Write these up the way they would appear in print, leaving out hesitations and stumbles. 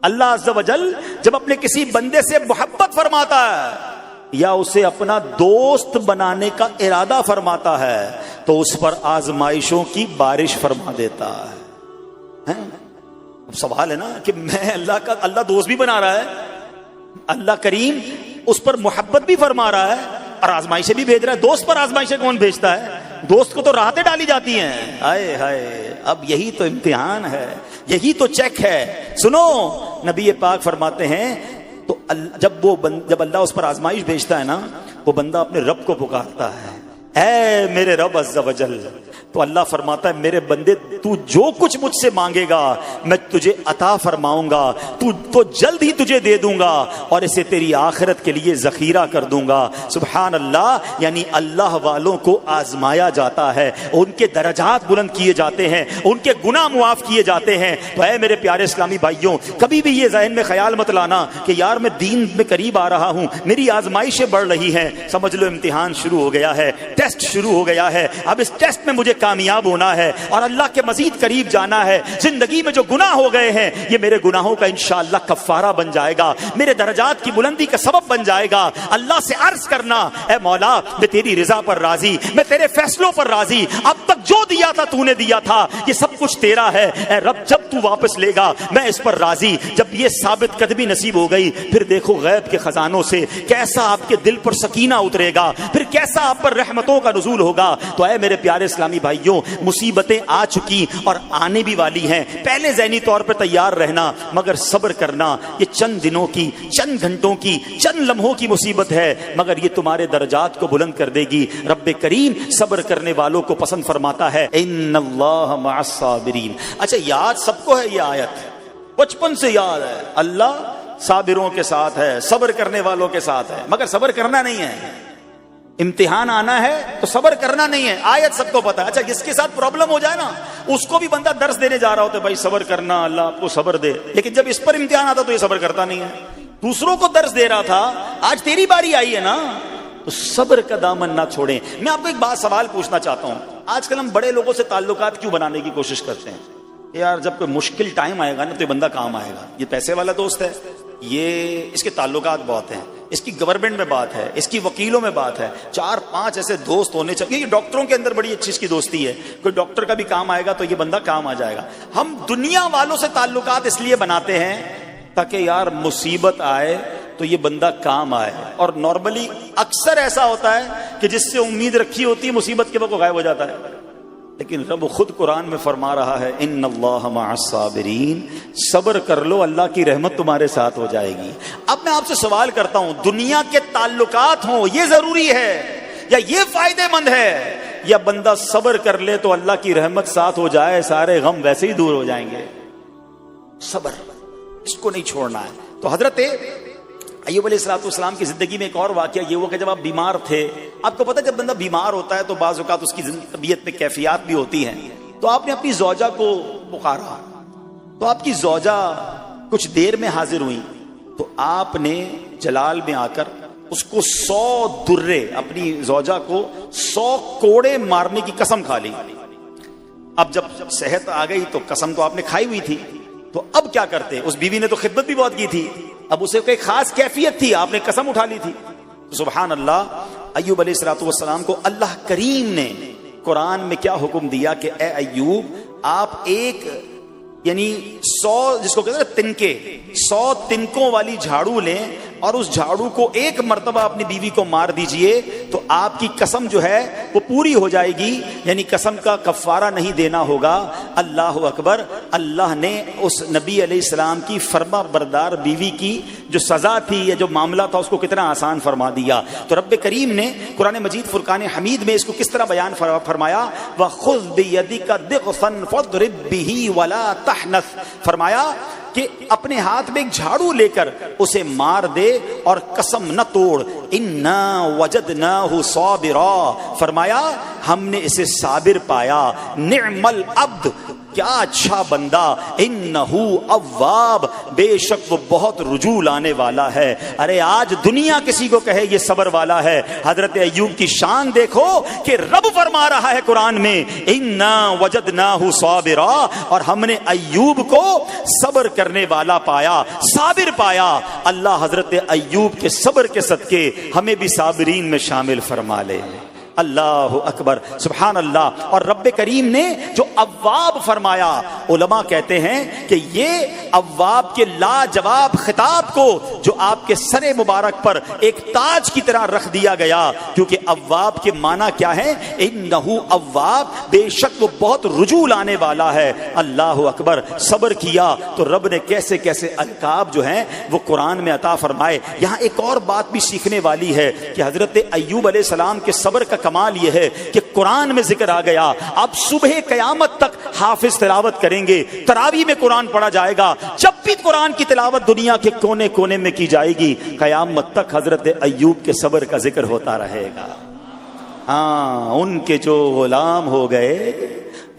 اللہ عز و جل جب اپنے کسی بندے سے محبت فرماتا ہے یا اسے اپنا دوست بنانے کا ارادہ فرماتا ہے تو اس پر آزمائشوں کی بارش فرما دیتا ہے۔ اب سوال ہے نا کہ میں اللہ دوست بھی بنا رہا ہے، اللہ کریم اس پر محبت بھی فرما رہا ہے اور آزمائشیں بھی بھیج رہا ہے۔ دوست پر آزمائشیں کون بھیجتا ہے؟ دوست کو تو راحتیں ڈالی جاتی ہیں۔ ہائے ہائے، اب یہی تو امتحان ہے، یہی تو چیک ہے۔ سنو، نبی پاک فرماتے ہیں تو جب اللہ اس پر آزمائش بھیجتا ہے نا، وہ بندہ اپنے رب کو پکارتا ہے، اے میرے رب عز و جل، تو اللہ فرماتا ہے میرے بندے تو جو کچھ مجھ سے مانگے گا میں تجھے عطا فرماؤں گا، تو جلد ہی تجھے دے دوں گا اور اسے تیری آخرت کے لیے ذخیرہ کر دوں گا۔ سبحان اللہ، یعنی اللہ والوں کو آزمایا جاتا ہے، ان کے درجات بلند کیے جاتے ہیں، ان کے گناہ معاف کیے جاتے ہیں۔ تو اے میرے پیارے اسلامی بھائیوں، کبھی بھی یہ ذہن میں خیال مت لانا کہ یار میں دین میں قریب آ رہا ہوں، میری آزمائشیں بڑھ رہی ہیں۔ سمجھ لو امتحان شروع ہو گیا ہے، ٹیسٹ شروع ہو گیا ہے، اب اس ٹیسٹ میں مجھے کامیاب ہونا ہے اور اللہ کے مزید قریب جانا ہے۔ زندگی میں جو گناہ ہو گئے ہیں یہ میرے گناہوں کا انشاءاللہ کفارہ بن جائے گا، میرے درجات کی بلندی کا سبب بن جائے گا۔ اللہ سے عرض کرنا، اے مولا میں تیری رضا پر راضی، میں تیرے فیصلوں پر راضی، اب تک جو دیا تھا تو نے دیا تھا، یہ سب کچھ تیرا ہے، اے رب جب تو واپس لے گا میں اس پر راضی۔ جب یہ ثابت قدمی نصیب ہو گئی پھر دیکھو غیب کے خزانوں سے کیسا آپ کے دل پر سکینہ اترے گا، پھر کیسا آپ پر رحمتوں کا نزول ہوگا۔ تو اے میرے پیارے اسلامی بھائیوں، مصیبتیں آ چکی اور آنے بھی والی ہیں، پہلے ذہنی طور پر تیار رہنا، مگر صبر کرنا۔ یہ چند دنوں کی، چند گھنٹوں کی، چند لمحوں کی مصیبت ہے، مگر یہ تمہارے درجات کو بلند کر دے گی۔ رب کریم صبر کرنے والوں کو پسند فرماتا ہے، ان اللہ مع الصابرین۔ اچھا، یاد سب کو ہے یہ آیت، بچپن سے یاد ہے، اللہ صابروں کے ساتھ ہے، صبر کرنے والوں کے ساتھ ہے، مگر صبر کرنا نہیں ہے۔ امتحان آنا ہے تو صبر کرنا نہیں ہے، آیت سب کو پتا ہے۔ اچھا، جس کے ساتھ پرابلم ہو جائے نا اس کو بھی بندہ درس دینے جا رہا ہوتا ہے، بھائی صبر کرنا، اللہ آپ کو صبر دے، لیکن جب اس پر امتحان آتا تو یہ صبر کرتا نہیں ہے۔ دوسروں کو درس دے رہا تھا، آج تیری باری آئی ہے نا، تو صبر کا دامن نہ چھوڑیں۔ میں آپ کو ایک بات سوال پوچھنا چاہتا ہوں، آج کل ہم بڑے لوگوں سے تعلقات کیوں بنانے کی کوشش کرتے ہیں؟ یار جب کوئی مشکل ٹائم آئے گا نا تو یہ بندہ کام آئے گا، یہ پیسے والا دوست ہے، یہ اس کے تعلقات بہت ہیں، اس کی گورنمنٹ میں بات ہے، اس کی وکیلوں میں بات ہے، 4-5 ایسے دوست ہونے چاہیے۔ یہ ڈاکٹروں کے اندر بڑی اچھی اس کی دوستی ہے، کوئی ڈاکٹر کا بھی کام آئے گا تو یہ بندہ کام آ جائے گا۔ ہم دنیا والوں سے تعلقات اس لیے بناتے ہیں تاکہ یار مصیبت آئے تو یہ بندہ کام آئے، اور نارملی اکثر ایسا ہوتا ہے کہ جس سے امید رکھی ہوتی ہے مصیبت کے وقت غائب ہو جاتا ہے۔ لیکن رب خود قرآن میں فرما رہا ہے، ان اللہ مع الصابرین، صبر کر لو اللہ کی رحمت تمہارے ساتھ ہو جائے گی۔ اب میں آپ سے سوال کرتا ہوں، دنیا کے تعلقات ہوں یہ ضروری ہے یا یہ فائدہ مند ہے، یا بندہ صبر کر لے تو اللہ کی رحمت ساتھ ہو جائے، سارے غم ویسے ہی دور ہو جائیں گے؟ صبر، اس کو نہیں چھوڑنا ہے۔ تو حضرت ایوب علیہ السلام کی زندگی میں ایک اور واقعہ یہ ہوا کہ جب آپ بیمار تھے، آپ کو پتہ جب بندہ بیمار ہوتا ہے تو بعض اوقات اس کی طبیعت میں کیفیات بھی ہوتی ہیں، تو آپ نے اپنی زوجہ کو پکارا، تو آپ کی زوجہ کچھ دیر میں حاضر ہوئی، تو آپ نے جلال میں آ کر اس کو 100 درے، اپنی زوجہ کو 100 کوڑے مارنے کی قسم کھا لی۔ اب جب صحت آ گئی تو قسم تو آپ نے کھائی ہوئی تھی، تو اب کیا کرتے؟ اس بیوی نے تو خدمت بھی بہت کی تھی، اب اسے کوئی خاص کیفیت تھی، آپ نے قسم اٹھا لی تھی۔ سبحان اللہ، ایوب علیہ السلام کو اللہ کریم نے قرآن میں کیا حکم دیا کہ اے ایوب، آپ ایک یعنی 100 جس کو کہتے ہیں تنکے، 100 تنکوں والی جھاڑو لیں اور اس جھاڑو کو ایک مرتبہ اپنی بیوی کو مار دیجئے تو آپ کی قسم جو ہے وہ پوری ہو جائے گی، یعنی قسم کا کفارہ نہیں دینا ہوگا۔ اللہ اکبر، اللہ نے اس نبی علیہ السلام کی فرما بردار بیوی کی جو سزا تھی یا جو معاملہ تھا اس کو کتنا آسان فرما دیا۔ تو رب کریم نے قرآن مجید فرقان حمید میں اس کو کس طرح بیان فرمایا، وَخُذْ بِيَدِكَ ضِغْثًا فَاضْرِب بِهِ وَلَا تَحْنَثْ، فرمایا کہ اپنے ہاتھ میں ایک جھاڑو لے کر اسے مار دے اور قسم نہ توڑ، اِنَّا وَجَدْنَاهُ صَابِرًا، فرمایا ہم نے اسے صابر پایا، نعم العبد، کیا اچھا بندہ، انہو اواب، بے شک وہ بہت رجوع لانے والا ہے. ارے آج دنیا کسی کو کہے یہ صبر والا ہے, حضرت ایوب کی شان دیکھو کہ رب فرما رہا ہے قرآن میں اِنَّا وَجَدْنَاهُ صَابِرًا, اور ہم نے ایوب کو صبر کرنے والا پایا, صابر پایا. اللہ حضرت ایوب کے صبر کے صدقے ہمیں بھی صابرین میں شامل فرما لے. اللہ اکبر, سبحان اللہ. اور رب کریم نے جو اواب فرمایا, علماء کہتے ہیں کہ یہ اواب کے لاجواب خطاب کو جو آپ کے سر مبارک پر ایک تاج کی طرح رکھ دیا گیا, کیونکہ اواب کے معنی کیا ہے؟ انہو اواب, بے شک وہ بہت رجوع لانے والا ہے. اللہ اکبر. صبر کیا تو رب نے کیسے کیسے القاب جو ہیں وہ قرآن میں عطا فرمائے. یہاں ایک اور بات بھی سیکھنے والی ہے کہ حضرت ایوب علیہ السلام کے صبر کا کمال یہ ہے کہ قرآن میں ذکر آ گیا. اب صبح قیامت تک حافظ تلاوت کریں گے, تراویح میں قرآن پڑھا جائے گا, جب بھی قرآن کی تلاوت دنیا کے کونے کونے میں کی جائے گی, قیامت تک حضرت ایوب کے صبر کا ذکر ہوتا رہے گا. ہاں, ان کے جو غلام ہو گئے,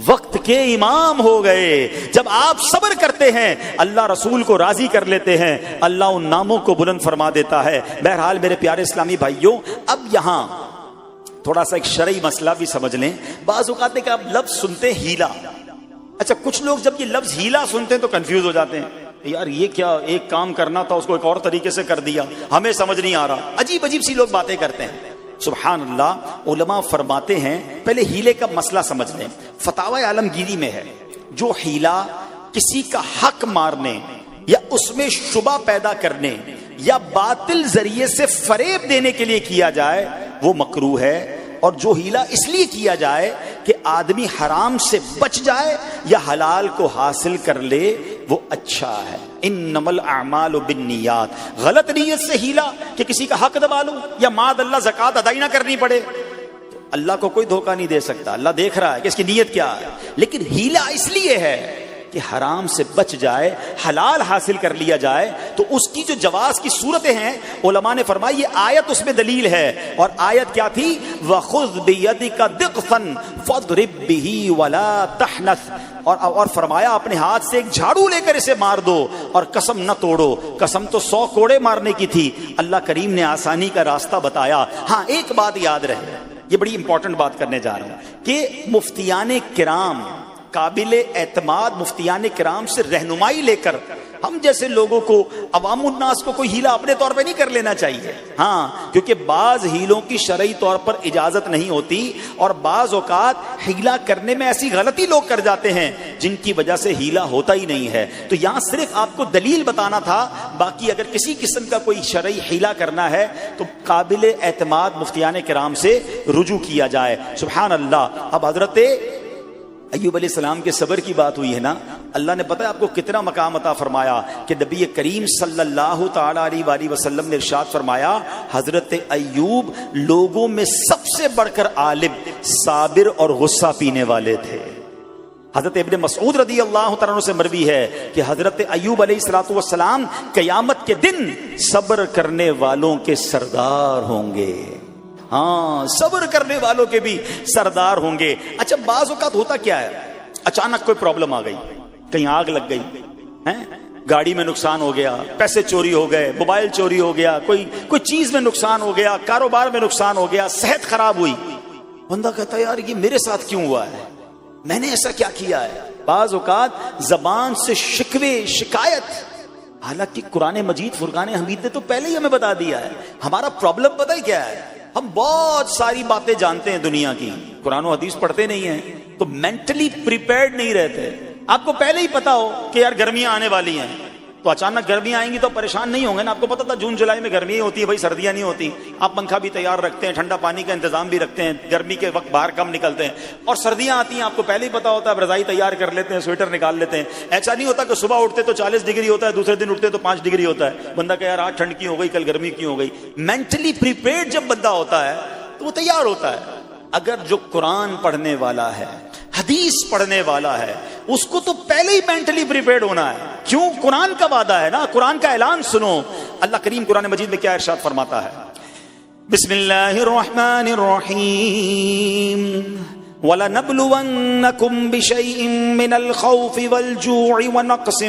وقت کے امام ہو گئے. جب آپ صبر کرتے ہیں اللہ رسول کو راضی کر لیتے ہیں, اللہ ان ناموں کو بلند فرما دیتا ہے. بہرحال میرے پیارے اسلامی بھائیوں, اب یہاں تھوڑا سا ایک شرعی مسئلہ بھی سمجھ لیں. بعض اوقات کہ آپ لفظ سنتے ہیں ہیلا. اچھا, کچھ لوگ جب یہ لفظ ہیلا سنتے ہیں تو کنفیوز ہو جاتے ہیں, یار یہ کیا, ایک کام کرنا تھا اس کو ایک اور طریقے سے کر دیا, ہمیں سمجھ نہیں آ رہا. عجیب عجیب سی لوگ باتیں کرتے ہیں. سبحان اللہ. علماء فرماتے ہیں پہلے ہیلے کا مسئلہ سمجھ لیں. فتاوی عالمگیری میں ہے, جو ہیلا کسی کا حق مارنے یا اس میں شبہ پیدا کرنے یا باطل ذریعے سے فریب دینے کے لیے کیا جائے وہ مکروہ ہے. اور جو ہیلا اس لیے کیا جائے کہ آدمی حرام سے بچ جائے یا حلال کو حاصل کر لے وہ اچھا ہے. انما الاعمال بالنیات. غلط نیت سے ہیلا کہ کسی کا حق دبا لوں یا معاذ اللہ زکوٰۃ ادائی نہ کرنی پڑے, تو اللہ کو کوئی دھوکہ نہیں دے سکتا. اللہ دیکھ رہا ہے کہ اس کی نیت کیا ہے. لیکن ہیلا اس لیے ہے کہ حرام سے بچ جائے, حلال حاصل کر لیا جائے. تو اس کی جو جواز کی صورتیں ہیں علماء نے فرمایا یہ آیت اس میں دلیل ہے. اور آیت کیا تھی؟ وَخُذْ بِيَدِكَ ضِغْفًا فَاضْرِب بِهِ وَلَا تَحْنَثْ. اور فرمایا اپنے ہاتھ سے ایک جھاڑو لے کر اسے مار دو اور قسم نہ توڑو. قسم تو 100 کوڑے مارنے کی تھی, اللہ کریم نے آسانی کا راستہ بتایا. ہاں, ایک بات یاد رہے, یہ بڑی امپورٹنٹ بات کرنے جا رہا ہوں کہ مفتیان کرام, قابل اعتماد مفتیان کرام سے رہنمائی لے کر ہم جیسے لوگوں کو, عوام الناس کو کوئی ہیلا اپنے طور پہ نہیں کر لینا چاہیے. ہاں, کیونکہ بعض ہیلوں کی شرعی طور پر اجازت نہیں ہوتی اور بعض اوقات ہیلا کرنے میں ایسی غلطی لوگ کر جاتے ہیں جن کی وجہ سے ہیلا ہوتا ہی نہیں ہے. تو یہاں صرف آپ کو دلیل بتانا تھا. باقی اگر کسی قسم کا کوئی شرعی ہیلا کرنا ہے تو قابل اعتماد مفتیان کرام سے رجوع کیا جائے. سبحان اللہ. اب حضرت ایوب علیہ السلام کے صبر کی بات ہوئی ہے نا, اللہ نے پتہ ہے آپ کو کتنا مقام عطا فرمایا کہ نبی کریم صلی اللہ تعالی علیہ وآلہ وسلم نے ارشاد فرمایا حضرت ایوب لوگوں میں سب سے بڑھ کر عالم, صابر اور غصہ پینے والے تھے. حضرت ابن مسعود رضی اللہ تعالیٰ عنہ سے مروی ہے کہ حضرت ایوب علیہ السلام قیامت کے دن صبر کرنے والوں کے سردار ہوں گے. ہاں, صبر کرنے والوں کے بھی سردار ہوں گے. اچھا, بعض اوقات ہوتا کیا ہے, اچانک کوئی پرابلم آ گئی, کہیں آگ لگ گئی, گاڑی میں نقصان ہو گیا, پیسے چوری ہو گئے, موبائل چوری ہو گیا, کوئی چیز میں نقصان ہو گیا, کاروبار میں نقصان ہو گیا, صحت خراب ہوئی. بندہ کہتا ہے یار یہ میرے ساتھ کیوں ہوا ہے, میں نے ایسا کیا کیا ہے. بعض اوقات زبان سے شکوے, شکایت, حالانکہ قرآن مجید فرقان حمید نے تو پہلے ہی ہمیں بتا دیا ہے. ہمارا پرابلم پتہ ہی کیا ہے, ہم بہت ساری باتیں جانتے ہیں دنیا کی, قرآن و حدیث پڑھتے نہیں ہیں تو مینٹلی پریپیئرڈ نہیں رہتے. آپ کو پہلے ہی پتا ہو کہ یار گرمیاں آنے والی ہیں تو اچانک گرمیاں آئیں گی تو پریشان نہیں ہوں گے نا. آپ کو پتا تھا جون جولائی میں گرمی ہوتی ہے, بھائی سردیاں نہیں ہوتی. آپ پنکھا بھی تیار رکھتے ہیں, ٹھنڈا پانی کا انتظام بھی رکھتے ہیں, گرمی کے وقت باہر کم نکلتے ہیں. اور سردیاں آتی ہیں آپ کو پہلے ہی پتا ہوتا ہے, رضائی تیار کر لیتے ہیں, سویٹر نکال لیتے ہیں. ایسا نہیں ہوتا کہ صبح اٹھتے تو 40 ڈگری ہوتا ہے, دوسرے دن اٹھتے تو 5 ڈگری ہوتا ہے. بندہ کہ یار آج ٹھنڈ کی ہو گئی, کل گرمی کی ہو گئی. مینٹلی پریپیئرڈ جب بندہ ہوتا ہے تو وہ تیار ہوتا ہے. اگر جو قرآن پڑھنے والا ہے, حدیث پڑھنے والا ہے, اس کو تو پہلے ہی مینٹلی پریپیئرڈ ہونا ہے. کیوں؟ قرآن کا وعدہ ہے نا, قرآن کا اعلان سنو. اللہ کریم قرآن مجید میں کیا ارشاد فرماتا ہے؟ بسم اللہ الرحمن الرحیم وَلَنَبْلُوَنَّكُمْ بِشَيْءٍ مِّنَ الْخَوْفِ وَالْجُوعِ وَنَقْصٍ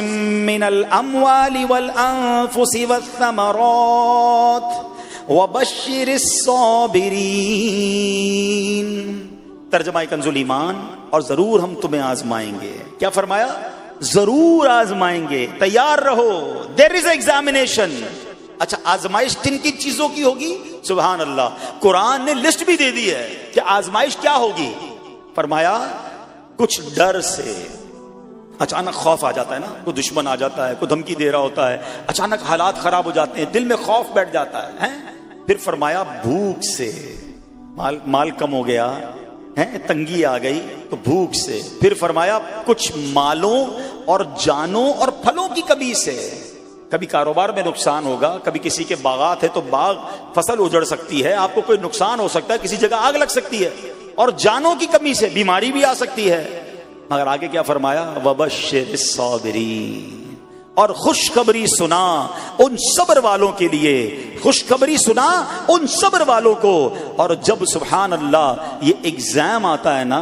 مِّنَ الْأَمْوَالِ وَالْأَنفُسِ وَالثَّمَرَاتِ وَبَشِّرِ الصَّابِرِينَ۔ ترجمہ کنز الایمان، اور ضرور ہم تمہیں آزمائیں گے۔ کیا فرمایا؟ ضرور آزمائیں گے، تیار رہو، دیر از ایگزامینیشن۔ اچھا، آزمائش کن کن چیزوں کی ہوگی؟ سبحان اللہ، قرآن نے لسٹ بھی دے دی ہے کہ آزمائش کیا ہوگی۔ فرمایا کچھ ڈر سے، اچانک خوف آ جاتا ہے نا، کوئی دشمن آ جاتا ہے، کوئی دھمکی دے رہا ہوتا ہے، اچانک حالات خراب ہو جاتے ہیں، دل میں خوف بیٹھ جاتا ہے۔ پھر فرمایا بھوک سے، مال کم ہو گیا ہے، تنگی آ گئی تو بھوک سے۔ پھر فرمایا کچھ مالوں اور جانوں اور پھلوں کی کمی سے، کبھی کاروبار میں نقصان ہوگا، کبھی کسی کے باغات ہے تو باغ فصل اجڑ سکتی ہے، آپ کو کوئی نقصان ہو سکتا ہے، کسی جگہ آگ لگ سکتی ہے، اور جانوں کی کمی سے بیماری بھی آ سکتی ہے۔ مگر آگے کیا فرمایا؟ وَبَشِّرِ الصَّابِرِينَ، اور خوشخبری سنا ان صبر والوں کے لیے، خوشخبری سنا ان صبر والوں کو۔ اور جب سبحان اللہ یہ ایگزام آتا ہے نا،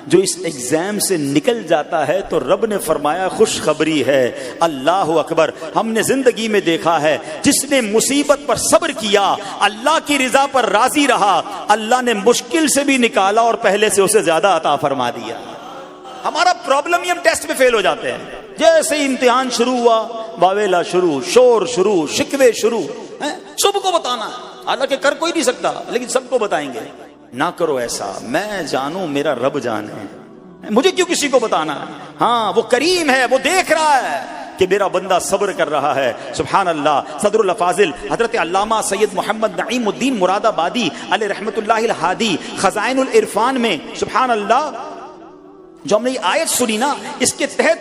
جو اس ایگزام سے نکل جاتا ہے تو رب نے فرمایا خوشخبری ہے۔ اللہ اکبر، ہم نے زندگی میں دیکھا ہے جس نے مصیبت پر صبر کیا، اللہ کی رضا پر راضی رہا، اللہ نے مشکل سے بھی نکالا اور پہلے سے اسے زیادہ عطا فرما دیا۔ ہمارا پرابلم یہ ہم ٹیسٹ میں فیل ہو جاتے ہیں، جیسے ہی امتحان شروع ہوا واویلا شروع، شور شروع، شکوے شروع، سب کو بتانا ہے، حالانکہ کر کوئی نہیں سکتا لیکن سب کو بتائیں گے۔ نہ کرو ایسا، میں جانوں میرا رب جانے، مجھے کیوں کسی کو بتانا ہے؟ ہاں وہ کریم ہے، وہ دیکھ رہا ہے کہ میرا بندہ صبر کر رہا ہے۔ سبحان اللہ۔ صدر الافاضل حضرت علامہ سید محمد نعیم الدین مراد آبادی علیہ رحمت اللہ الہادی خزائن العرفان میں سبحان اللہ جو ہم نے یہ آیت سنی نا، اس کے تحت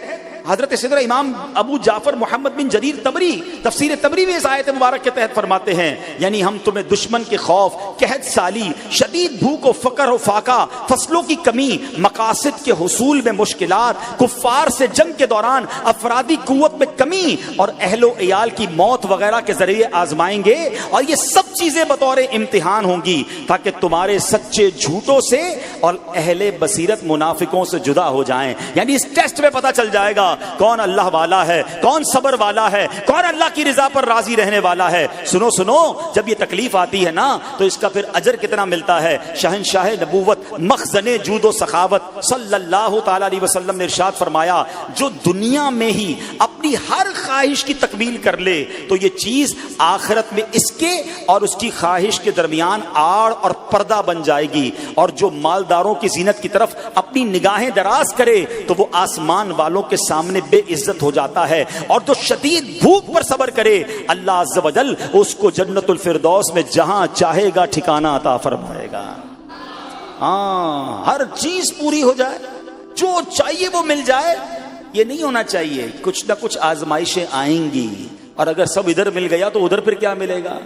حضرت سیدنا امام ابو جعفر محمد بن جریر طبری تفسیر طبری میں اس آیت مبارک کے تحت فرماتے ہیں، یعنی ہم تمہیں دشمن کے خوف، قحط سالی، شدید بھوک و فقر و فاقہ، فصلوں کی کمی، مقاصد کے حصول میں مشکلات، کفار سے جنگ کے دوران افرادی قوت میں کمی اور اہل و عیال کی موت وغیرہ کے ذریعے آزمائیں گے، اور یہ سب چیزیں بطور امتحان ہوں گی تاکہ تمہارے سچے جھوٹوں سے اور اہل بصیرت منافقوں سے جدا ہو جائیں۔ یعنی اس ٹیسٹ میں پتہ چل جائے گا کون اللہ والا ہے، کون صبر والا ہے، کون اللہ کی رضا پر راضی رہنے والا ہے۔ سنو سنو، جب یہ تکلیف آتی ہے نا تو اس کا پھر اجر کتنا ملتا ہے۔ شہنشاہ نبوت، مخزن جود و سخاوت صلی اللہ تعالی علیہ وسلم نے ارشاد فرمایا، جو دنیا میں ہی اپنی ہر خواہش کی تکمیل کر لے تو یہ چیز آخرت میں اس کے اور اس کی خواہش کے درمیان آڑ اور پردہ بن جائے گی، اور جو مالداروں کی زینت کی طرف اپنی نگاہیں دراز کرے تو وہ آسمان والوں کے سامنے بے عزت ہو جاتا ہے، اور جو شدید بھوک پر صبر کرے اللہ عز و جل اس کو جنت الفردوس میں جہاں چاہے گا ٹھکانہ عطا فرمائے گا۔ ہاں، ہر چیز پوری ہو جائے، جو چاہیے وہ مل جائے، یہ نہیں ہونا چاہیے۔ کچھ نہ کچھ آزمائشیں آئیں گی، اور اگر سب ادھر مل گیا تو ادھر پھر کیا ملے گا؟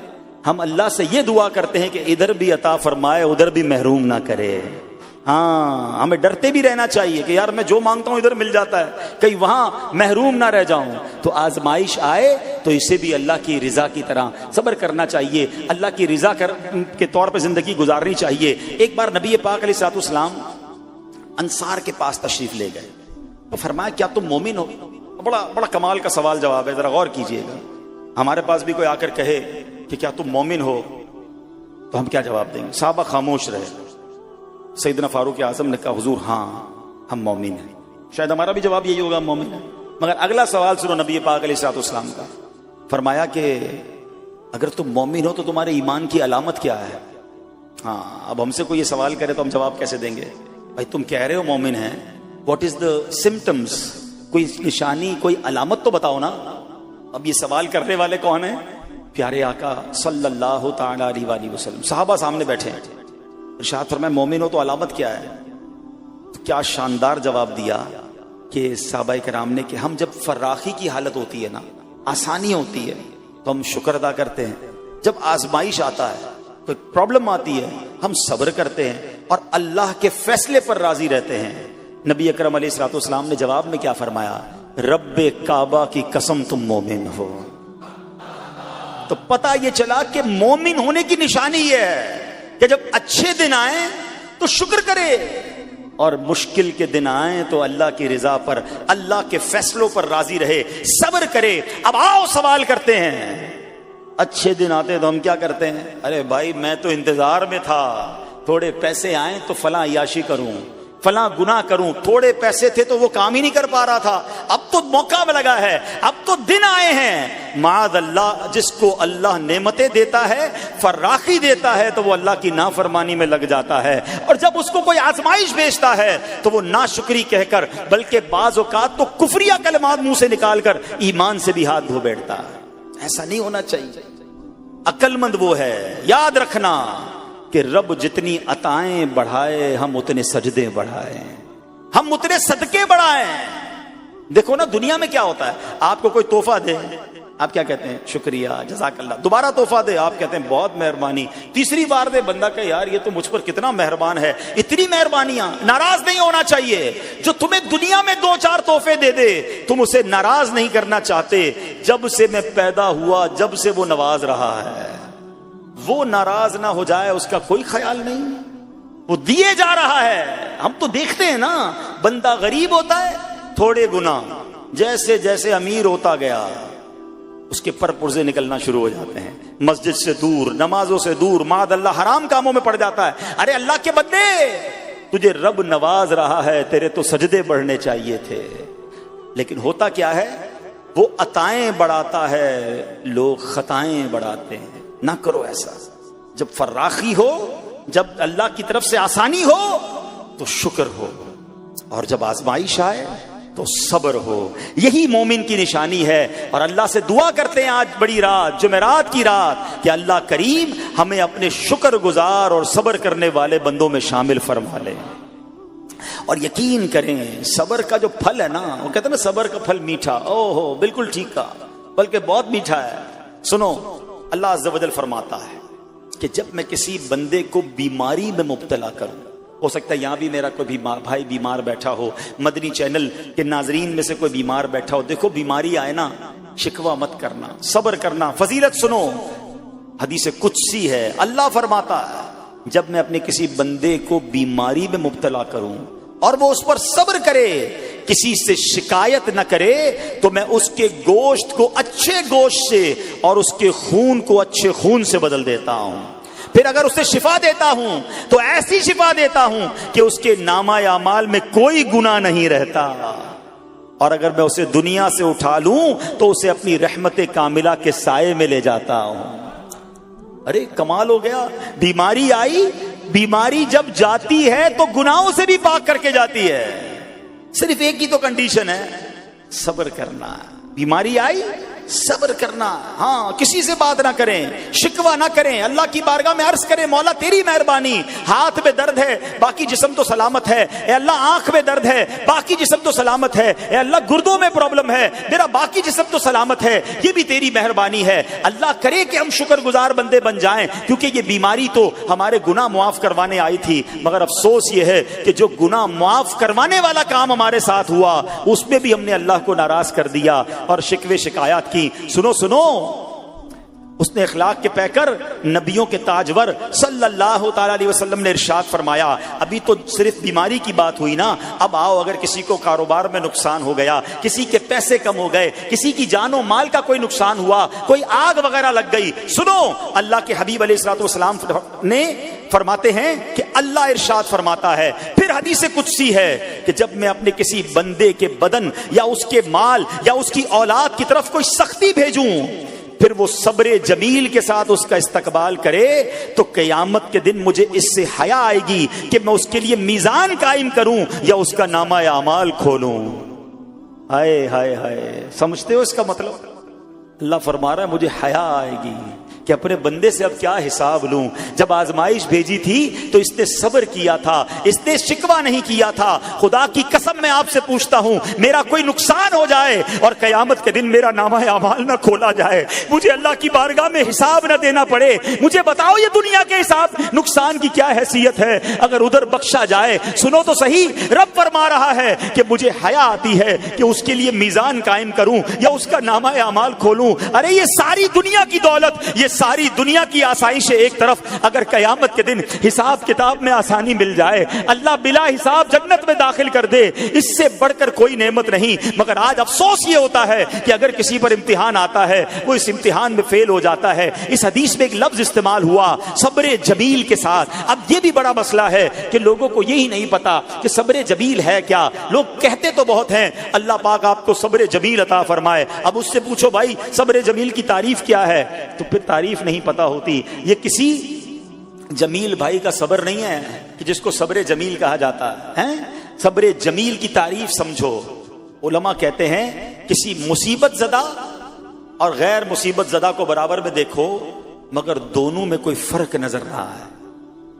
ہم اللہ سے یہ دعا کرتے ہیں کہ ادھر بھی عطا فرمائے، ادھر بھی محروم نہ کرے۔ ہاں، ہمیں ڈرتے بھی رہنا چاہیے کہ یار میں جو مانگتا ہوں ادھر مل جاتا ہے، کہیں وہاں محروم نہ رہ جاؤں۔ تو آزمائش آئے تو اسے بھی اللہ کی رضا کی طرح صبر کرنا چاہیے، اللہ کی رضا کے طور پہ زندگی گزارنی چاہیے۔ ایک بار نبی پاک علیہ الصلوۃ والسلام انصار کے پاس تشریف لے گئے تو فرمایا کیا تم مومن ہو؟ بڑا کمال کا سوال جواب ہے، ذرا غور کیجئے گا۔ ہمارے پاس بھی کوئی آ کر کہے کہ کیا تم مومن ہو تو ہم کیا جواب دیں گے؟ صحابہ خاموش رہے۔ سیدنا فاروق اعظم نے کہا حضور ہاں ہم مومن ہیں۔ شاید ہمارا بھی جواب یہی ہوگا، مومن ہیں۔ مگر اگلا سوال سنو نبی پاک علیہ الصلوۃ والسلام کا۔ فرمایا کہ اگر تم مومن ہو تو تمہارے ایمان کی علامت کیا ہے؟ ہاں، اب ہم سے کوئی یہ سوال کرے تو ہم جواب کیسے دیں گے؟ بھائی تم کہہ رہے ہو مومن ہیں، واٹ از دا سمٹمز؟ کوئی نشانی، کوئی علامت تو بتاؤ نا۔ اب یہ سوال کرنے والے کون ہیں؟ پیارے آقا صلی اللہ تعالی علیہ وآلہ وسلم۔ صحابہ سامنے بیٹھے ہیں، ارشاد فرمایا مومن ہو تو علامت کیا ہے؟ کیا شاندار جواب دیا کہ صحابہ کرام نے کہ ہم جب فراخی کی حالت ہوتی ہے نا، آسانی ہوتی ہے تو ہم شکر ادا کرتے ہیں، جب آزمائش آتا ہے، کوئی پرابلم آتی ہے، ہم صبر کرتے ہیں اور اللہ کے فیصلے پر راضی رہتے ہیں۔ نبی اکرم علیہ الصلوۃ والسلام نے جواب میں کیا فرمایا؟ رب کعبہ کی قسم تم مومن ہو۔ تو پتہ یہ چلا کہ مومن ہونے کی نشانی یہ ہے کہ جب اچھے دن آئیں تو شکر کرے، اور مشکل کے دن آئیں تو اللہ کی رضا پر، اللہ کے فیصلوں پر راضی رہے، صبر کرے۔ اب آؤ سوال کرتے ہیں، اچھے دن آتے تو ہم کیا کرتے ہیں؟ ارے بھائی میں تو انتظار میں تھا، تھوڑے پیسے آئیں تو فلاں عیاشی کروں، فلاں گناہ کروں، تھوڑے پیسے تھے تو وہ کام ہی نہیں کر پا رہا تھا، اب تو موقع لگا ہے، اب تو دن آئے ہیں۔ معاذ اللہ، جس کو اللہ نعمتیں دیتا ہے، فراخی دیتا ہے، تو وہ اللہ کی نافرمانی میں لگ جاتا ہے، اور جب اس کو کوئی آزمائش بھیجتا ہے تو وہ ناشکری کہہ کر، بلکہ بعض اوقات تو کفریہ کلمات منہ سے نکال کر ایمان سے بھی ہاتھ دھو بیٹھتا ہے۔ ایسا نہیں ہونا چاہیے۔ عقل مند وہ ہے، یاد رکھنا کہ رب جتنی عطائیں بڑھائے ہم اتنے سجدے بڑھائیں، ہم اتنے صدقے بڑھائیں۔ دیکھو نا دنیا میں کیا ہوتا ہے، آپ کو کوئی تحفہ دے، آپ کیا کہتے ہیں؟ شکریہ، جزاک اللہ۔ دوبارہ تحفہ دے، آپ کہتے ہیں بہت مہربانی۔ تیسری بار دے، بندہ کہ یار یہ تو مجھ پر کتنا مہربان ہے۔ اتنی مہربانیاں، ناراض نہیں ہونا چاہیے۔ جو تمہیں دنیا میں 2-4 تحفے دے دے، تم اسے ناراض نہیں کرنا چاہتے۔ جب سے میں پیدا ہوا، جب سے وہ نواز رہا ہے، وہ ناراض نہ ہو جائے اس کا کوئی خیال نہیں، وہ دیے جا رہا ہے۔ ہم تو دیکھتے ہیں نا، بندہ غریب ہوتا ہے، تھوڑے گناہ، جیسے جیسے امیر ہوتا گیا اس کے پر پرزے نکلنا شروع ہو جاتے ہیں، مسجد سے دور، نمازوں سے دور، معاذ اللہ حرام کاموں میں پڑ جاتا ہے۔ ارے اللہ کے بندے، تجھے رب نواز رہا ہے، تیرے تو سجدے بڑھنے چاہیے تھے۔ لیکن ہوتا کیا ہے، وہ عطائیں بڑھاتا ہے، لوگ خطائیں بڑھاتے ہیں۔ نہ کرو ایسا۔ جب فراخی ہو، جب اللہ کی طرف سے آسانی ہو تو شکر ہو، اور جب آزمائش آئے تو صبر ہو۔ یہی مومن کی نشانی ہے۔ اور اللہ سے دعا کرتے ہیں آج بڑی رات، جمعرات کی رات، کہ اللہ کریم ہمیں اپنے شکر گزار اور صبر کرنے والے بندوں میں شامل فرما لے۔ اور یقین کریں، صبر کا جو پھل ہے نا، وہ کہتے ہیں نا صبر کا پھل میٹھا، اوہ بالکل ٹھیک کہا، بلکہ بہت میٹھا ہے۔ سنو، اللہ عز و جل فرماتا ہے کہ جب میں کسی بندے کو بیماری میں مبتلا کروں، ہو سکتا ہے یہاں بھی میرا کوئی بھائی بیمار بیٹھا ہو، مدنی چینل کے ناظرین میں سے کوئی بیمار بیٹھا ہو، دیکھو بیماری آئے نا، شکوہ مت کرنا، صبر کرنا۔ فضیلت سنو، حدیث قدسی ہے، اللہ فرماتا ہے جب میں اپنے کسی بندے کو بیماری میں مبتلا کروں اور وہ اس پر صبر کرے، کسی سے شکایت نہ کرے، تو میں اس کے گوشت کو اچھے گوشت سے اور اس کے خون کو اچھے خون سے بدل دیتا ہوں۔ پھر اگر اسے شفا دیتا ہوں تو ایسی شفا دیتا ہوں کہ اس کے نامہ اعمال میں کوئی گناہ نہیں رہتا، اور اگر میں اسے دنیا سے اٹھا لوں تو اسے اپنی رحمت کاملہ کے سائے میں لے جاتا ہوں۔ ارے کمال ہو گیا، بیماری آئی، بیماری جب جاتی ہے تو گناہوں سے بھی پاک کر کے جاتی ہے۔ صرف ایک ہی تو کنڈیشن ہے، صبر کرنا۔ بیماری آئی، صبر کرنا، ہاں کسی سے بات نہ کریں، شکوہ نہ کریں، اللہ کی بارگاہ میں عرض کریں مولا تیری مہربانی، ہاتھ میں درد ہے باقی جسم تو سلامت ہے، اے اللہ آنکھ میں درد ہے باقی جسم تو سلامت ہے، اے اللہ گردوں میں پرابلم ہے میرا باقی جسم تو سلامت ہے، یہ بھی تیری مہربانی ہے۔ اللہ کرے کہ ہم شکر گزار بندے بن جائیں، کیونکہ یہ بیماری تو ہمارے گناہ معاف کروانے آئی تھی، مگر افسوس یہ ہے کہ جو گناہ معاف کروانے والا کام ہمارے ساتھ ہوا اس میں بھی ہم نے اللہ کو ناراض کر دیا اور شکوے شکایات کی۔ سنو، اس نے اخلاق کے پیکر نبیوں کے تاجور صلی اللہ تعالی علیہ وسلم نے ارشاد فرمایا، ابھی تو صرف بیماری کی بات ہوئی نا، اب آؤ اگر کسی کو کاروبار میں نقصان ہو گیا، کسی کے پیسے کم ہو گئے، کسی کی جان و مال کا کوئی نقصان ہوا، کوئی آگ وغیرہ لگ گئی، سنو اللہ کے حبیب علیہ الصلوۃ والسلام نے فرماتے ہیں کہ اللہ ارشاد فرماتا ہے، پھر حدیث قدسی ہے کہ جب میں اپنے کسی بندے کے بدن یا اس کے مال یا اس کی اولاد کی طرف کوئی سختی بھیجوں، پھر وہ صبر جمیل کے ساتھ اس کا استقبال کرے، تو قیامت کے دن مجھے اس سے حیا آئے گی کہ میں اس کے لیے میزان قائم کروں یا اس کا نامہ اعمال کھولوں۔ ہائے ہائے ہائے، سمجھتے ہو اس کا مطلب؟ اللہ فرما رہا ہے مجھے حیا آئے گی کہ اپنے بندے سے اب کیا حساب لوں۔ جب آزمائش بھیجی تھی تو اس نے صبر کیا تھا، اس نے شکوہ نہیں کیا تھا۔ خدا کی قسم میں آپ سے پوچھتا ہوں، میرا کوئی نقصان ہو جائے اور قیامت کے دن میرا نامہ اعمال نہ کھولا جائے، مجھے اللہ کی بارگاہ میں حساب نہ دینا پڑے، مجھے بتاؤ یہ دنیا کے حساب نقصان کی کیا حیثیت ہے اگر ادھر بخشا جائے؟ سنو تو صحیح، رب فرما رہا ہے کہ مجھے حیا آتی ہے کہ اس کے لیے میزان قائم کروں یا اس کا نامہ اعمال کھولوں۔ ارے یہ ساری دنیا کی دولت، یہ ساری دنیا کی آسائشیں ایک طرف، اگر قیامت کے دن حساب کتاب میں آسانی مل جائے، اللہ بلا حساب جنت میں داخل کر دے، اس سے بڑھ کر کوئی نعمت نہیں۔ مگر آج افسوس یہ ہوتا ہے کہ اگر کسی پر امتحان آتا ہے، وہ اس امتحان میں فیل ہو جاتا ہے۔ اس حدیث میں ایک لفظ استعمال ہوا صبر جمیل کے ساتھ۔ اب یہ بھی بڑا مسئلہ ہے کہ لوگوں کو یہی نہیں پتا کہ صبر جمیل ہے کیا۔ لوگ کہتے تو بہت ہیں اللہ پاک آپ کو صبر جمیل عطا فرمائے، اب اس سے پوچھو بھائی صبر جمیل کی تعریف کیا ہے، تو پھر تعریف نہیں پتا ہوتی۔ یہ کسی جمیل بھائی کا صبر نہیں ہے کہ جس کو صبر جمیل کہا جاتا ہے۔ صبر جمیل کی تعریف سمجھو۔ علماء کہتے ہیں کسی مصیبت زدہ اور غیر مصیبت زدہ کو برابر میں دیکھو، مگر دونوں میں کوئی فرق نظر نہ آئے،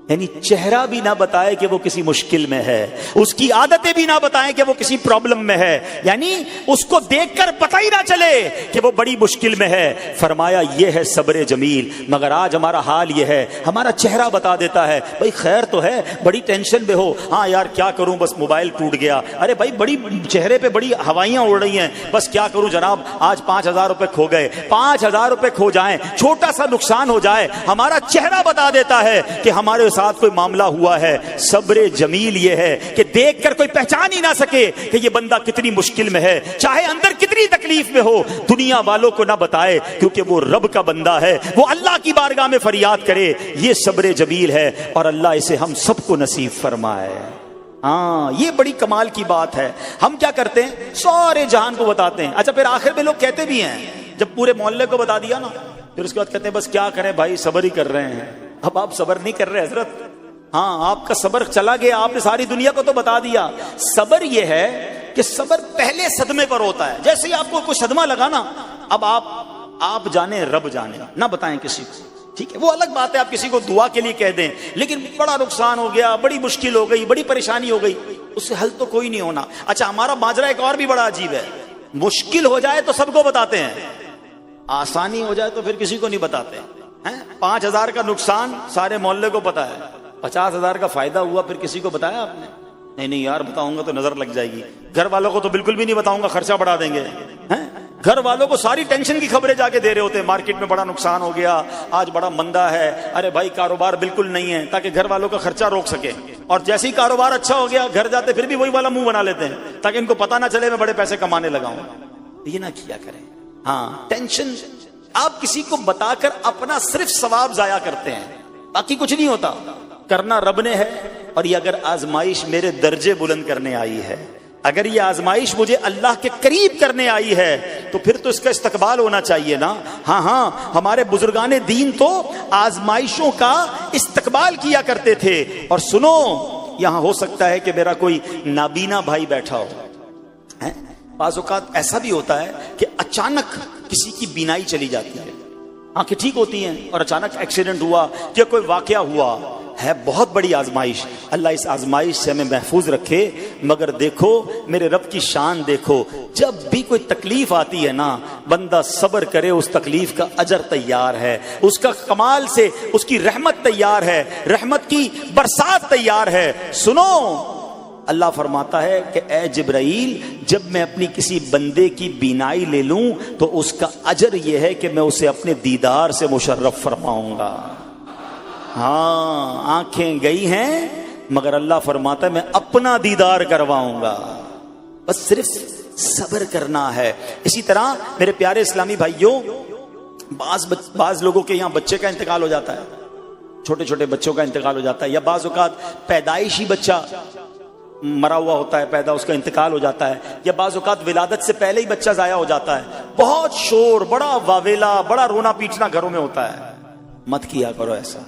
یعنی چہرہ بھی نہ بتائے کہ وہ کسی مشکل میں ہے، اس کی عادتیں بھی نہ بتائیں کہ وہ کسی پرابلم میں ہے، یعنی اس کو دیکھ کر پتہ ہی نہ چلے کہ وہ بڑی مشکل میں ہے۔ فرمایا یہ ہے صبر جمیل۔ مگر آج ہمارا حال یہ ہے، ہمارا چہرہ بتا دیتا ہے بھائی خیر تو ہے، بڑی ٹینشن میں ہو، ہاں یار کیا کروں بس موبائل ٹوٹ گیا، ارے بھائی بڑی چہرے پہ بڑی ہوائیاں اڑ رہی ہیں، بس کیا کروں جناب آج 5,000 روپے کھو گئے۔ 5,000 روپے کھو جائیں، چھوٹا سا نقصان ہو جائے، ہمارا چہرہ بتا دیتا ہے کہ ہمارے ساتھ کوئی معاملہ ہوا ہے۔ صبر جمیل یہ ہے کہ دیکھ کر کوئی پہچان ہی نہ سکے کہ یہ بندہ کتنی مشکل میں ہے، چاہے اندر کتنی تکلیف میں ہو، دنیا والوں کو نہ بتائے کیونکہ وہ رب کا بندہ ہے، وہ اللہ کی بارگاہ میں فریاد کرے۔ یہ صبر جمیل ہے اور اللہ اسے ہم سب کو نصیب فرمائے۔ ہاں یہ بڑی کمال کی بات ہے۔ ہم کیا کرتے ہیں سارے جہان کو بتاتے ہیں، اچھا پھر آخر میں لوگ کہتے بھی ہیں جب پورے محلے کو بتا دیا نا، پھر اس کے بعد کہتے ہیں بس کیا کریں بھائی صبر ہی کر رہے ہیں۔ اب آپ صبر نہیں کر رہے حضرت، ہاں آپ کا صبر چلا گیا، آپ نے ساری دنیا کو تو بتا دیا۔ صبر یہ ہے کہ صبر پہلے صدمے پر ہوتا ہے، جیسے ہی آپ کو کوئی صدمہ لگا نا، اب آپ جانے رب جانے، نہ بتائیں کسی کو، ٹھیک ہے وہ الگ بات ہے آپ کسی کو دعا کے لیے کہہ دیں، لیکن بڑا نقصان ہو گیا، بڑی مشکل ہو گئی، بڑی پریشانی ہو گئی، اس سے حل تو کوئی نہیں ہونا۔ اچھا ہمارا ماجرا ایک اور بھی بڑا عجیب ہے، مشکل ہو جائے تو سب کو بتاتے ہیں، آسانی ہو جائے تو پھر کسی کو نہیں بتاتے ہیں۔ 5,000 کا نقصان سارے محلے کو پتا ہے، 50,000 کا فائدہ ہوا پھر کسی کو بتایا آپ نے؟ نہیں یار بتاؤں گا تو نظر لگ جائے گی، گھر والوں کو تو بالکل بھی نہیں بتاؤں گا، خرچہ بڑھا دیں گے۔ گھر والوں کو ساری ٹینشن کی خبریں جا کے دے رہے ہوتے ہیں، مارکیٹ میں بڑا نقصان ہو گیا، آج بڑا مندہ ہے، ارے بھائی کاروبار بالکل نہیں ہے، تاکہ گھر والوں کا خرچہ روک سکے۔ اور جیسے ہی کاروبار اچھا ہو گیا گھر جاتے پھر بھی وہی والا منہ بنا لیتے ہیں تاکہ ان کو پتہ نہ چلے میں بڑے پیسے کمانے لگا ہوں۔ یہ نہ کیا کریں۔ ہاں ٹینشن آپ کسی کو بتا کر اپنا صرف ثواب ضائع کرتے ہیں، باقی کچھ نہیں ہوتا، کرنا رب نے ہے۔ اور یہ اگر آزمائش میرے درجے بلند کرنے آئی ہے، اگر یہ آزمائش مجھے اللہ کے قریب کرنے آئی ہے، تو پھر تو اس کا استقبال ہونا چاہیے نا۔ ہاں ہمارے بزرگان دین تو آزمائشوں کا استقبال کیا کرتے تھے۔ اور سنو یہاں ہو سکتا ہے کہ میرا کوئی نابینا بھائی بیٹھا ہو، بعض اوقات ایسا بھی ہوتا ہے کہ اچانک کسی کی بینائی چلی جاتی ہے، آنکھیں ٹھیک ہوتی ہیں اور اچانک ایکسیڈنٹ ہوا یا کوئی واقعہ ہوا ہے، بہت بڑی آزمائش۔ اللہ اس آزمائش سے ہمیں محفوظ رکھے۔ مگر دیکھو میرے رب کی شان دیکھو، جب بھی کوئی تکلیف آتی ہے نا بندہ صبر کرے، اس تکلیف کا اجر تیار ہے، اس کا کمال سے اس کی رحمت تیار ہے، رحمت کی برسات تیار ہے۔ سنو اللہ فرماتا ہے کہ اے جبرائیل جب میں اپنی کسی بندے کی بینائی لے لوں تو اس کا اجر یہ ہے کہ میں اسے اپنے دیدار سے مشرف فرماؤں گا۔ ہاں آنکھیں گئی ہیں مگر اللہ فرماتا ہے میں اپنا دیدار کرواؤں گا، بس صرف صبر کرنا ہے۔ اسی طرح میرے پیارے اسلامی بھائیوں، بعض لوگوں کے یہاں بچے کا انتقال ہو جاتا ہے، چھوٹے چھوٹے بچوں کا انتقال ہو جاتا ہے، یا بعض اوقات پیدائشی بچہ مرا ہوا ہوتا ہے، پیدا اس کا انتقال ہو جاتا ہے، یا بعض اوقات ولادت سے پہلے ہی بچہ ضائع ہو جاتا ہے، بہت شور، بڑا واویلا، بڑا رونا پیٹنا گھروں میں ہوتا ہے۔ مت کیا کرو ایسا،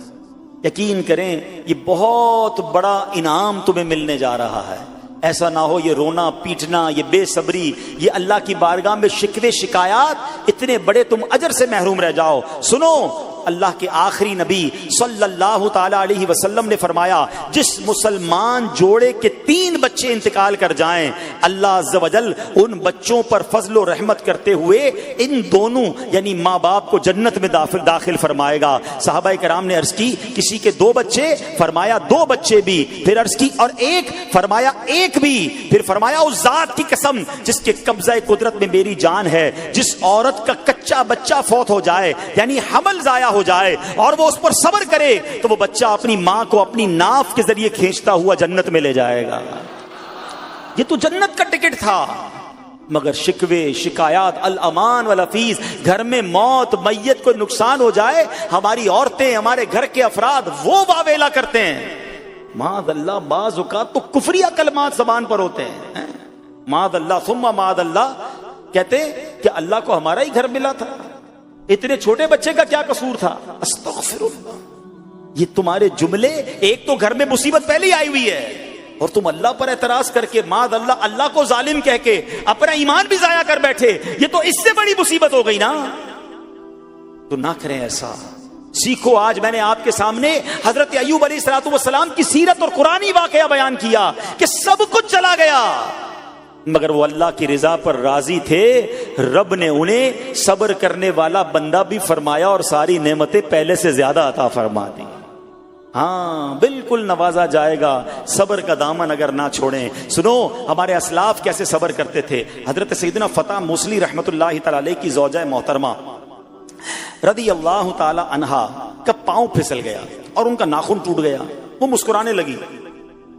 یقین کریں یہ بہت بڑا انعام تمہیں ملنے جا رہا ہے۔ ایسا نہ ہو یہ رونا پیٹنا، یہ بے صبری، یہ اللہ کی بارگاہ میں شکوے شکایات، اتنے بڑے تم اجر سے محروم رہ جاؤ۔ سنو اللہ کے آخری نبی صلی اللہ تعالی علیہ وسلم نے فرمایا جس مسلمان جوڑے کے 3 بچے انتقال کر جائیں اللہ عز و جل ان بچوں پر فضل و رحمت کرتے ہوئے ان دونوں یعنی ماں باپ کو جنت میں داخل فرمائے گا۔ صحابہ کرام نے عرض کی کسی کے 2 بچے، فرمایا 2 بچے بھی، پھر عرض کی اور 1، فرمایا 1 بھی، پھر فرمایا اس ذات کی قسم جس کے قبضہ قدرت میں میری جان ہے، جس عورت کا کچا بچہ فوت ہو جائے یعنی حمل ضائع ہو جائے اور وہ اس پر صبر کرے تو وہ بچہ اپنی ماں کو اپنی ناف کے ذریعے کھینچتا ہوا جنت میں لے جائے گا. یہ تو جنت کا ٹکٹ تھا. مگر شکوے شکایات الامان والافیز، گھر میں موت میت کو نقصان ہو جائے، ہماری عورتیں ہمارے گھر کے افراد وہ واویلا کرتے ہیں. معاذ اللہ، بعض اوقات تو کفریہ کلمات زبان پر ہوتے ہیں. معاذ اللہ ثم معاذ اللہ، کہتے کہ اللہ کو ہمارا ہی گھر ملا تھا، اتنے چھوٹے بچے کا کیا قصور تھا. استغفر اللہ. یہ تمہارے جملے، ایک تو گھر میں مصیبت پہلے ہی آئی ہوئی ہے اور تم اللہ پر اعتراض کر کے معاذ اللہ اللہ کو ظالم کہہ کے اپنا ایمان بھی ضائع کر بیٹھے. یہ تو اس سے بڑی مصیبت ہو گئی نا. تو نہ کریں ایسا. سیکھو. آج میں نے آپ کے سامنے حضرت ایوب علیہ الصلوۃ والسلام کی سیرت اور قرآنی واقعہ بیان کیا کہ سب کچھ چلا گیا مگر وہ اللہ کی رضا پر راضی تھے. رب نے انہیں صبر کرنے والا بندہ بھی فرمایا اور ساری نعمتیں پہلے سے زیادہ عطا فرما دی. ہاں بالکل نوازا جائے گا. صبر کا دامن اگر نہ چھوڑیں. سنو ہمارے اسلاف کیسے صبر کرتے تھے. حضرت سیدنا فتح موصلی رحمت اللہ تعالی علیہ کی زوجہ محترمہ رضی اللہ تعالی عنہا کا پاؤں پھسل گیا اور ان کا ناخن ٹوٹ گیا. وہ مسکرانے لگی.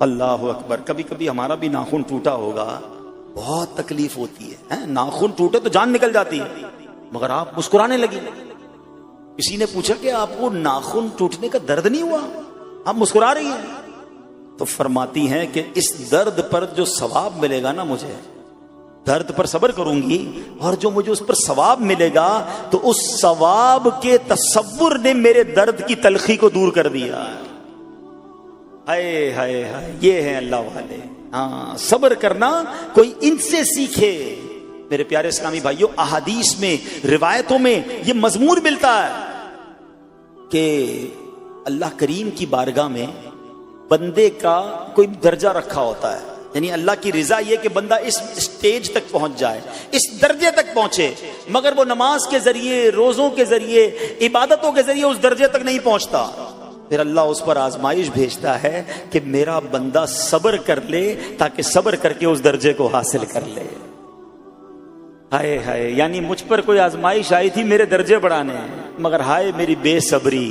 اللہ اکبر. کبھی کبھی ہمارا بھی ناخن ٹوٹا ہوگا، بہت تکلیف ہوتی ہے. ناخن ٹوٹے تو جان نکل جاتی ہے مگر آپ مسکرانے لگی. کسی نے پوچھا کہ آپ کو ناخن ٹوٹنے کا درد نہیں ہوا، آپ مسکرا رہی ہیں؟ تو فرماتی ہیں کہ اس درد پر جو ثواب ملے گا نا، مجھے درد پر صبر کروں گی اور جو مجھے اس پر ثواب ملے گا تو اس ثواب کے تصور نے میرے درد کی تلخی کو دور کر دیا. ہائے ہائے ہائے، یہ ہیں اللہ والے. ہاں صبر کرنا کوئی ان سے سیکھے. میرے پیارے اسلامی بھائیوں، احادیث میں روایتوں میں یہ مضمون ملتا ہے کہ اللہ کریم کی بارگاہ میں بندے کا کوئی درجہ رکھا ہوتا ہے. یعنی اللہ کی رضا یہ کہ بندہ اس سٹیج تک پہنچ جائے، اس درجے تک پہنچے، مگر وہ نماز کے ذریعے، روزوں کے ذریعے، عبادتوں کے ذریعے اس درجے تک نہیں پہنچتا. پھر اللہ اس پر آزمائش بھیجتا ہے کہ میرا بندہ صبر کر لے تاکہ صبر کر کے اس درجے کو حاصل کر لے. ہائے ہائے، یعنی مجھ پر کوئی آزمائش آئی تھی میرے درجے بڑھانے، مگر ہائے میری بے صبری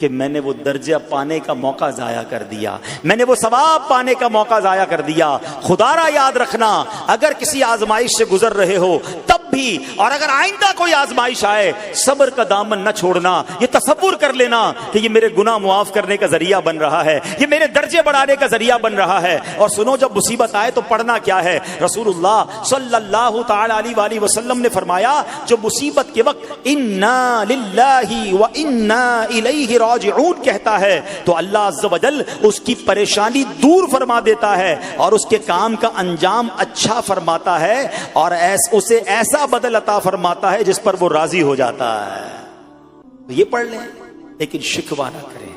کہ میں نے وہ درجہ پانے کا موقع ضائع کر دیا، میں نے وہ ثواب پانے کا موقع ضائع کر دیا. خدا را یاد رکھنا، اگر کسی آزمائش سے گزر رہے ہو تب بھی، اور اگر آئندہ کوئی آزمائش آئے، صبر کا دامن نہ چھوڑنا. یہ تصور کر لینا کہ یہ میرے گناہ معاف کرنے کا ذریعہ بن رہا ہے، یہ میرے درجے بڑھانے کا ذریعہ بن رہا ہے. اور سنو، جب مصیبت آئے تو پڑھنا کیا ہے. رسول اللہ صلی اللہ تعالی علیہ وآلہ وسلم نے فرمایا، جو مصیبت کے وقت انا للہ و انا الیہ راجعون کہتا ہے تو اللہ عز و جل اس کی پریشانی دور فرما دیتا ہے اور اس کے کام کا انجام اچھا فرماتا ہے اور اسے ایسا بدل عطا فرماتا ہے جس پر وہ راضی ہو جاتا ہے. یہ پڑھ لیں لیکن شکوہ نہ کریں.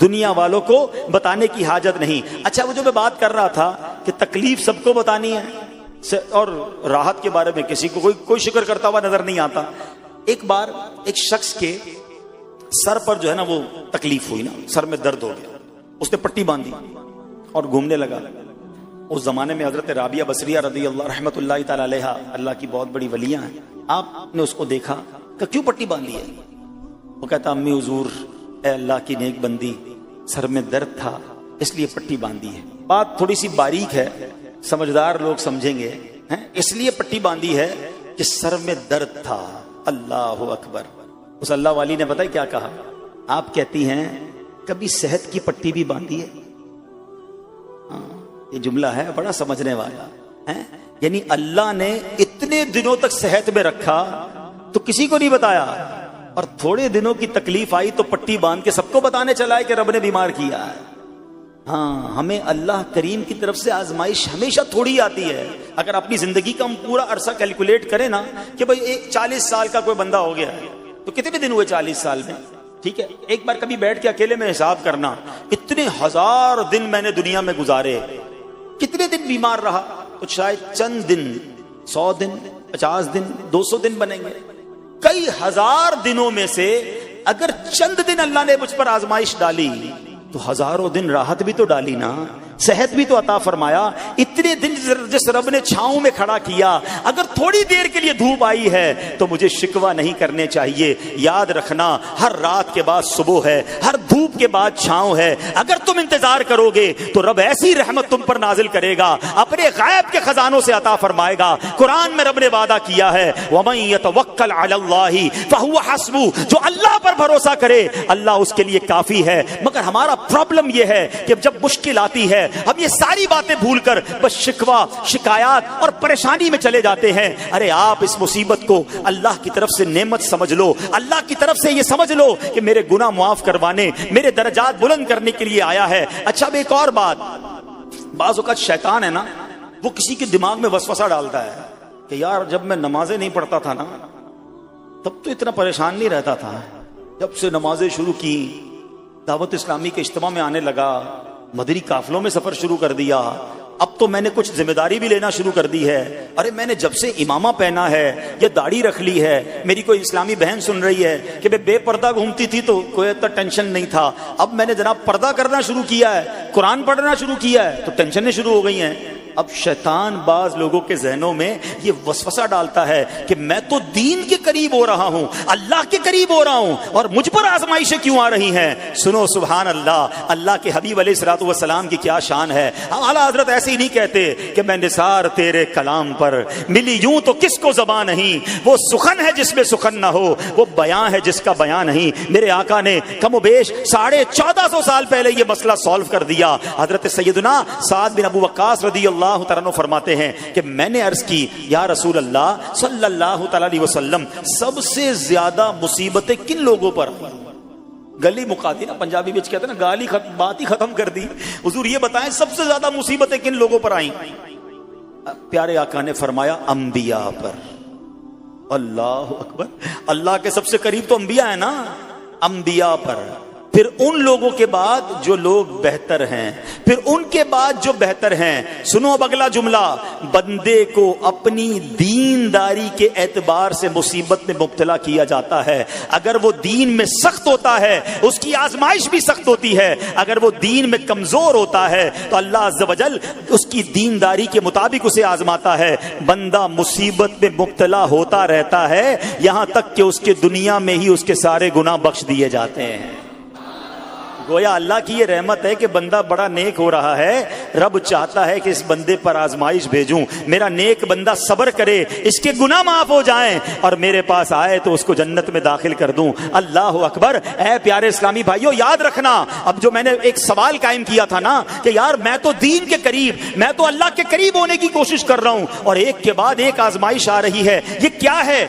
دنیا والوں کو بتانے کی حاجت نہیں. اچھا، وہ جو میں بات کر رہا تھا کہ تکلیف سب کو بتانی ہے اور راحت کے بارے میں کسی کو کوئی شکر کرتا ہوا نظر نہیں آتا. ایک بار ایک شخص کے سر پر جو ہے نا وہ تکلیف ہوئی نا، سر میں درد ہو گیا. اس نے پٹی باندھی اور گھومنے لگا. اس زمانے میں حضرت رابعہ بصریہ رضی اللہ رحمت اللہ تعالی علیہا، اللہ کی بہت بڑی ولیاں ہیں. آپ نے اس کو دیکھا کہ کیوں پٹی باندھی ہے؟ وہ کہتا، امی حضور، اے اللہ کی نیک بندی، سر میں درد تھا اس لیے پٹی باندھی ہے. بات تھوڑی سی باریک ہے، سمجھدار لوگ سمجھیں گے. اس لیے پٹی باندھی ہے کہ سر میں درد تھا. اللہ اکبر. اس اللہ والی نے پتہ کیا کہا؟ آپ کہتی ہیں کبھی صحت کی پٹی بھی باندھی ہے؟ یہ جملہ ہے بڑا سمجھنے والا ہے. یعنی اللہ نے اتنے دنوں تک صحت میں رکھا تو کسی کو نہیں بتایا، اور تھوڑے دنوں کی تکلیف آئی تو پٹی باندھ کے سب کو بتانے چلا ہے کہ رب نے بیمار کیا ہے. ہاں، ہمیں اللہ کریم کی طرف سے آزمائش ہمیشہ تھوڑی آتی ہے. اگر اپنی زندگی کا ہم پورا عرصہ کیلکولیٹ کریں نا کہ بھئی 40 سال کا کوئی بندہ ہو گیا ہے تو کتنے دن ہوئے 40 سال میں؟ ٹھیک ہے، ایک بار کبھی بیٹھ کے اکیلے میں حساب کرنا، اتنے ہزار دن میں نے دنیا میں گزارے، کتنے دن بیمار رہا؟ تو شاید چند دن، 100 دن، 50 دن، 200 دن بنیں گے. کئی ہزار دنوں میں سے اگر چند دن اللہ نے مجھ پر آزمائش ڈالی تو ہزاروں دن راحت بھی تو ڈالی نا. صحت بھی تو عطا فرمایا. اتنے دن جس رب نے چھاؤں میں کھڑا کیا, اگر تھوڑی دیر کے لیے دھوپ آئی ہے تو مجھے شکوہ نہیں کرنے چاہیے. یاد رکھنا ہر رات کے بعد صبح ہے, ہر دھوپ کے بعد چھاؤں ہے. اگر تم انتظار کرو گے تو رب ایسی رحمت تم پر نازل کرے گا, اپنے غیب کے خزانوں سے عطا فرمائے گا. قرآن میں رب نے وعدہ کیا ہے وَمَن يَتَوَکَّلْ عَلَى اللَّهِ فَهُوَ حَسْبُهُ, جو اللہ پر بھروسہ کرے اللہ اس کے لیے کافی ہے. مگر ہمارا پرابلم یہ ہے کہ جب مشکل آتی ہے ہم یہ ساری باتیں بھول کر بس شکوہ, شکایات اور پریشانی میں چلے جاتے ہیں. ارے آپ اس مصیبت کو اللہ کی طرف سے نعمت سمجھ لو, اللہ کی طرف سے یہ سمجھ لو کہ میرے گناہ معاف کروانے, میرے درجات بلند کرنے کے لیے آیا ہے. اچھا اب ایک اور بات, بعض اوقات شیطان ہے نا وہ کسی کے دماغ میں وسوسہ ڈالتا ہے کہ یار جب میں نمازیں نہیں پڑھتا تھا نا تب تو اتنا پریشان نہیں رہتا تھا, جب سے نمازیں شروع کی, دعوت اسلامی کے اجتماع میں آنے لگا, مدنی قافلوں میں سفر شروع کر دیا, اب تو میں نے کچھ ذمہ داری بھی لینا شروع کر دی ہے. ارے میں نے جب سے امامہ پہنا ہے یا داڑھی رکھ لی ہے, میری کوئی اسلامی بہن سن رہی ہے کہ بے پردہ گھومتی تھی تو کوئی اتنا ٹینشن نہیں تھا, اب میں نے جناب پردہ کرنا شروع کیا ہے, قرآن پڑھنا شروع کیا ہے تو ٹینشنیں شروع ہو گئی ہیں. اب شیطان بعض لوگوں کے ذہنوں میں یہ وسوسہ ڈالتا ہے کہ میں تو دین کے قریب ہو رہا ہوں, اللہ کے قریب ہو رہا ہوں, اور مجھ پر آزمائشیں کیوں آ رہی ہیں. سنو سبحان اللہ, اللہ کے حبیب علیہ الصلوۃ والسلام کی کیا شان ہے. اعلیٰ حضرت ایسے ہی نہیں کہتے کہ میں نثار تیرے کلام پر ملی یوں تو کس کو زبان نہیں, وہ سخن ہے جس میں سخن نہ ہو, وہ بیان ہے جس کا بیان نہیں. میرے آقا نے کم و بیش 1450 سال پہلے یہ مسئلہ سالو کر دیا. حضرت سیدنا سعد بن ابو وقاص رضی اللہ تعالیٰ عنہ فرماتے ہیں کہ میں نے عرض کی یا رسول اللہ صلی اللہ تعالیٰ علیہ وسلم, سب سے زیادہ مصیبتیں کن لوگوں پر؟ گلی مکا دی نا, پنجابی میں کہتے ہیں نا گالی بات ہی ختم کر دی. حضور یہ بتائیں سب سے زیادہ مصیبتیں کن لوگوں پر آئیں؟ پیارے آقا نے فرمایا انبیاء پر. اللہ اکبر, اللہ کے سب سے قریب تو انبیاء ہیں نا, انبیاء پر, پھر ان لوگوں کے بعد جو لوگ بہتر ہیں, پھر ان کے بعد جو بہتر ہیں. سنو اب اگلا جملہ, بندے کو اپنی دینداری کے اعتبار سے مصیبت میں مبتلا کیا جاتا ہے. اگر وہ دین میں سخت ہوتا ہے اس کی آزمائش بھی سخت ہوتی ہے, اگر وہ دین میں کمزور ہوتا ہے تو اللہ عز و جل اس کی دینداری کے مطابق اسے آزماتا ہے. بندہ مصیبت میں مبتلا ہوتا رہتا ہے یہاں تک کہ اس کے دنیا میں ہی اس کے سارے گناہ بخش دیے جاتے ہیں. گویا اللہ کی یہ رحمت ہے کہ بندہ بڑا نیک ہو رہا ہے, رب چاہتا ہے کہ اس بندے پر آزمائش بھیجوں, میرا نیک بندہ صبر کرے, اس کے گناہ معاف ہو جائیں اور میرے پاس آئے تو اس کو جنت میں داخل کر دوں. اللہ اکبر. اے پیارے اسلامی بھائیوں یاد رکھنا, اب جو میں نے ایک سوال قائم کیا تھا نا کہ یار میں تو دین کے قریب, میں تو اللہ کے قریب ہونے کی کوشش کر رہا ہوں, اور ایک کے بعد ایک آزمائش آ رہی ہے, یہ کیا ہے؟